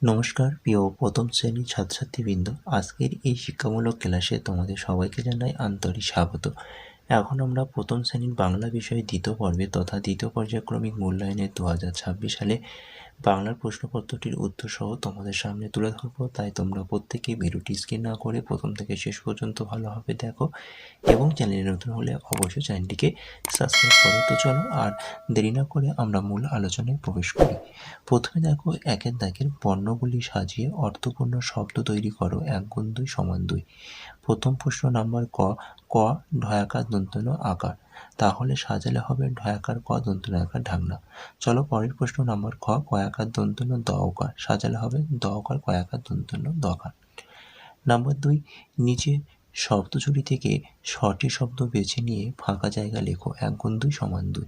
নমস্কার প্রিয় প্রথম শ্রেণীর ছাত্রছাত্রীবৃন্দ, আজকের এই শিক্ষামূলক ক্লাসে তোমাদের সবাইকে জানাই আন্তরিক স্বাগত। এখন আমরা প্রথম শ্রেণীর বাংলা বিষয়ে দ্বিতীয় পর্বে তথা দ্বিতীয় পর্যায়ক্রমিক মূল্যায়নের 2026 সালে বাংলার প্রশ্নপত্রটির উত্তর সহ তোমাদের সামনে তুলে ধরবো। তাই তোমরা প্রত্যেকেই ভিডিওটি স্কিপ না করে প্রথম থেকে শেষ পর্যন্ত ভালোভাবে দেখো এবং চ্যানেলে নতুন হলে অবশ্যই চ্যানেলটিকে সাবস্ক্রাইব করো। তো চলো আর দেরি না করে আমরা মূল আলোচনায় প্রবেশ করি। প্রথমে দেখো, একের দাগের বর্ণগুলি সাজিয়ে অর্থপূর্ণ শব্দ তৈরি করো। 1 গুণ 2 সমান 2। প্রথম প্রশ্ন নাম্বার ক। ক ঢয়াকার দন্তন্য আকার, তাহলে সাজালে হবে ঢয়াকার ক দন্তন্য আকার ঢাকনা। চলো পরের প্রশ্ন নাম্বার খ। কয়াকার দন্তন্য দ ওকার, সাজালে হবে দ ওকার কয়াকার দন্তন্য দকার। নাম্বার 2, নিচে শব্দঝুড়ি থেকে সঠিক শব্দ বেছে নিয়ে ফাঁকা জায়গা লেখো। 1 গুণ 2 সমান 2।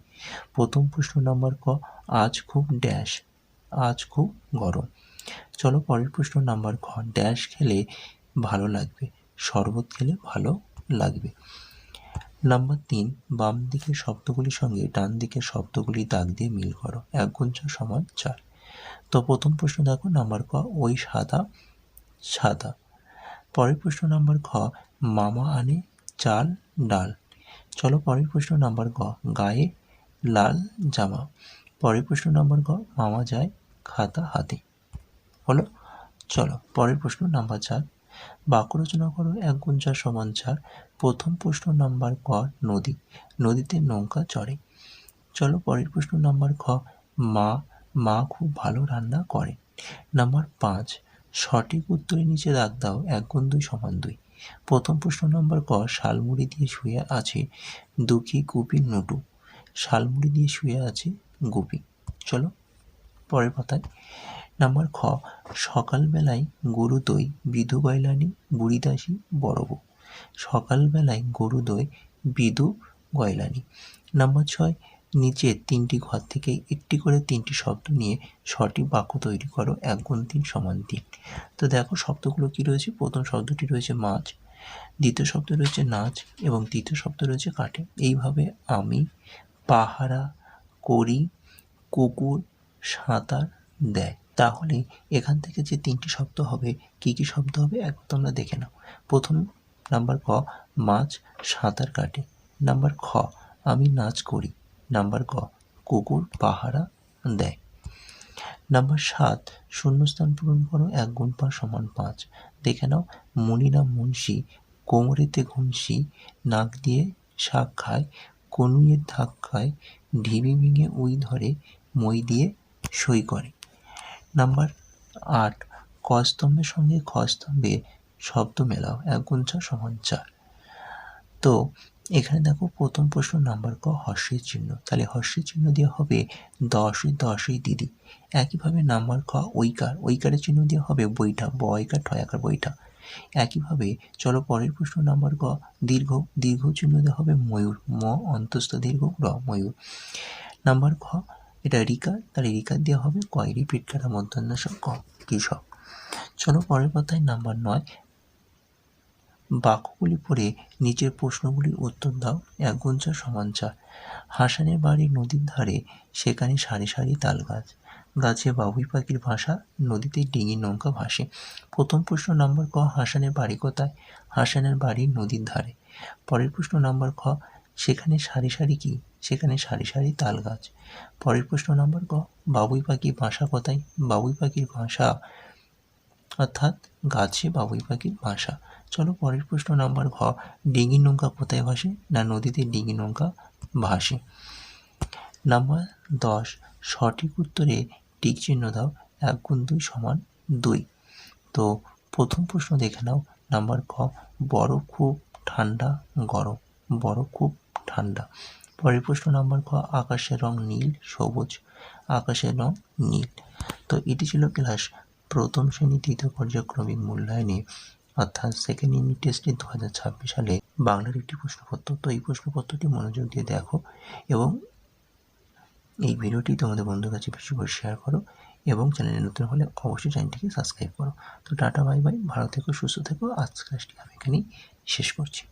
প্রথম প্রশ্ন নাম্বার ক। আজ খুব ড্যাশ, আজ খুব গরম। চলো পরের প্রশ্ন নাম্বার খ। ড্যাশ খেলে ভালো লাগবে, শরবত খেলে ভালো লাগবে। নাম্বার 3, বাম দিকের শব্দগুলির সঙ্গে ডান দিকের শব্দগুলি দাগ দিয়ে মিল করো। 1 গুণ 4 সমান 4। তো প্রথম প্রশ্ন দেখো নাম্বার ক। ওই সাদা সাদা। পরের প্রশ্ন নাম্বার খ। মামা আনে চাল ডাল। চলো পরের প্রশ্ন নাম্বার গ। গায়ে লাল জামা। পরের প্রশ্ন নাম্বার গ। মামা যায় খাতা হাতে। হলো। চলো পরের প্রশ্ন নাম্বার 4, বাক্য রচনা করো। 1 গুণ 4 সমান 4। প্রথম প্রশ্ন নাম্বার ক। নদী, নদীতে নৌকা চড়ে। চলো পরের প্রশ্ন নাম্বার খ। মা খুব ভালো রান্না করে। নাম্বার 5, সঠিক উত্তরের নিচে দাগ দাও। 1 গুণ 2 সমান 2। প্রথম প্রশ্ন নাম্বার ক। শালমুড়ি দিয়ে শুয়ে আছে দুঃখী গুপি নুটু। শালমুড়ি দিয়ে শুয়ে আছে গুপি। চলো পরের পাতায়। নাম্বার খ। সকালবেলায় গরু দই বিধু গয়লানি বুড়ি দাসী বড় বউ। সকালবেলায় গরু দই বিধু গয়লানি। নাম্বার 6, নিচের 3টি ঘর থেকে একটি করে 3টি শব্দ নিয়ে সঠিক বাক্য তৈরি করো। 1 গুণ 3 সমান 3। তো দেখো শব্দগুলো কি রয়েছে। প্রথম শব্দটি রয়েছে মাছ, দ্বিতীয় শব্দ রয়েছে নাচ এবং তৃতীয় শব্দ রয়েছে কাটে। এইভাবে আমি পাহারা করি, কুকুর সাঁতার দেয়। তাহলে এখান থেকে যে 3টি শব্দ হবে, কি কি শব্দ হবে একবার তোমরা দেখে নাও। প্রথম নাম্বার ক। মাছ সাঁতার কাটে। নাম্বার খ। আমি নাচ করি। নাম্বার গ। কুকুর পাহারা দেয়। নাম্বার 7, শূন্যস্থান পূরণ করো। 1 গুণ 5 সমান 5। দেখে নাও। মনিরাম মুন্সি কোমরেতে ঘুমসি, নাক দিয়ে শাক খায়, কনুইয়ের ধাক খায়, ঢিবি ভেঙে উই ধরে, মই দিয়ে সই করে। নাম্বার 8, ক স্তম্ভের সঙ্গে খ স্তম্ভে শব্দ মেলাও। 1 গুণ 4 সমান 4। তো এখানে দেখো প্রথম প্রশ্ন নাম্বার ক হর্ষের চিহ্ন, তাহলে হর্ষের চিহ্ন দেওয়া হবে দশই দিদি। একইভাবে নাম্বার খ ঐকার, ঐকারের চিহ্ন দেওয়া হবে বৈঠা, বয়কার ঠয়াকার বৈঠা। একইভাবে চলো পরের প্রশ্ন নাম্বার ক। দীর্ঘ চিহ্ন দেওয়া হবে ময়ূর, ম অন্তস্থ দীর্ঘ র ময়ূর। নাম্বার খ, এটা রিকার, তাহলে রিকার দেওয়া হবে কয় রিপিট কাটা মধ্যাহ্ন ক কৃষক। চলো পরের কথায় নাম্বার 9, বাক্যগুলি পড়ে নিচের প্রশ্নগুলির উত্তর দাও। 1 গুণ 4 সমান 4। হাসানের বাড়ি নদীর ধারে, সেখানে সারি সারি তাল গাছ, গাছে বাবুই পাখির ভাষা, নদীতে ডিঙি নৌকা ভাসে। প্রথম প্রশ্ন নাম্বার ক। হাসানের বাড়ি কোথায়? হাসানের বাড়ি নদীর ধারে। পরের প্রশ্ন নাম্বার খ। সেখানে সারি সারি কি? সেখানে সারি সারি তাল গাছ। পরের প্রশ্ন নাম্বার ক। বাবুই পাখির ভাষা কোথায়? বাবুই পাখির ভাষা অর্থাৎ গাছে বাবুই পাখির বাসা। চলো পরের প্রশ্ন নাম্বার ঘ। ডিঙি নৌকা কোথায় ভাসে? না নদীতে ডিঙি নৌকা ভাসে। নাম্বার 10, সঠিক উত্তরে টিক চিহ্ন দাও। 1 গুণ 2 সমান 2। তো প্রথম প্রশ্ন দেখে নাও। নাম্বার ক। বরফ খুব ঠান্ডা গরম, বরফ খুব ঠান্ডা। পরের প্রশ্ন নাম্বার ক। আকাশের রং নীল সবুজ, আকাশের রং নীল। তো এটি ছিল ক্লাস প্রথম শ্রেণী তৃতীয় পর্যায়ক্রমিক মূল্যায়নে অর্থাৎ সেকেন্ড ইউনিট টেস্টে 2026 সালে বাংলার একটি প্রশ্নপত্র। তো এই প্রশ্নপত্রটি মনোযোগ দিয়ে দেখো এবং এই ভিডিওটি তোমাদের বন্ধুর কাছে বেশি করে শেয়ার করো এবং চ্যানেলে নতুন হলে অবশ্যই চ্যানেলটিকে সাবস্ক্রাইব করো। তো টাটা বাই বাই, ভালো থেকো, সুস্থ থেকো। আজ ক্লাসটি আমি এখানেই শেষ করছি।